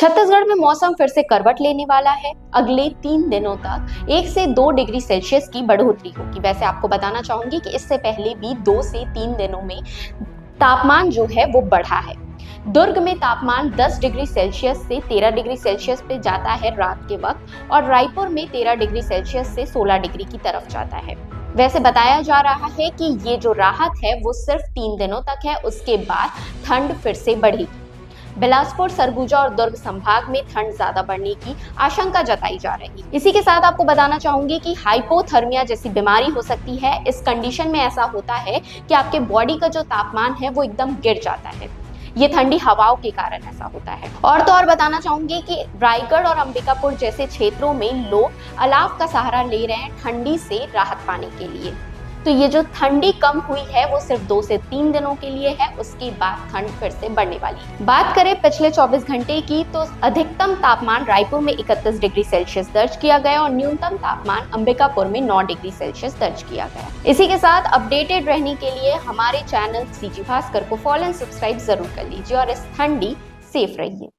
छत्तीसगढ़ में मौसम फिर से करवट लेने वाला है। अगले 3 दिनों तक 1 से 2 डिग्री सेल्सियस की बढ़ोतरी होगी। वैसे आपको बताना चाहूंगी कि इससे पहले भी 2 से 3 दिनों में तापमान जो है वो बढ़ा है। दुर्ग में तापमान 10 डिग्री सेल्सियस से 13 डिग्री सेल्सियस पे जाता है रात के वक्त, और रायपुर में 13 डिग्री सेल्सियस से 16 डिग्री की तरफ जाता है। वैसे बताया जा रहा है कि ये जो राहत है वो सिर्फ 3 दिनों तक है, उसके बाद ठंड फिर से बढ़ेगी। बिलासपुर, सरगुजा और दुर्ग संभाग में ठंड ज्यादा बढ़ने की आशंका जताई जा रही है। इसी के साथ आपको बताना चाहूंगी कि हाइपोथर्मिया जैसी बीमारी हो सकती है। इस कंडीशन में ऐसा होता है कि आपके बॉडी का जो तापमान है वो एकदम गिर जाता है। ये ठंडी हवाओं के कारण ऐसा होता है। और तो और बताना चाहूंगी कि रायगढ़ और अंबिकापुर जैसे क्षेत्रों में लोग अलाव का सहारा ले रहे हैं ठंडी से राहत पाने के लिए। तो ये जो ठंडी कम हुई है वो सिर्फ 2 से 3 दिनों के लिए है, उसके बाद ठंड फिर से बढ़ने वाली है। बात करें पिछले 24 घंटे की, तो अधिकतम तापमान रायपुर में 31 डिग्री सेल्सियस दर्ज किया गया और न्यूनतम तापमान अंबिकापुर में 9 डिग्री सेल्सियस दर्ज किया गया। इसी के साथ अपडेटेड रहने के लिए हमारे चैनल सीजी भास्कर को फॉलो एंड सब्सक्राइब जरूर कर लीजिए और इस ठंडी सेफ रहिए।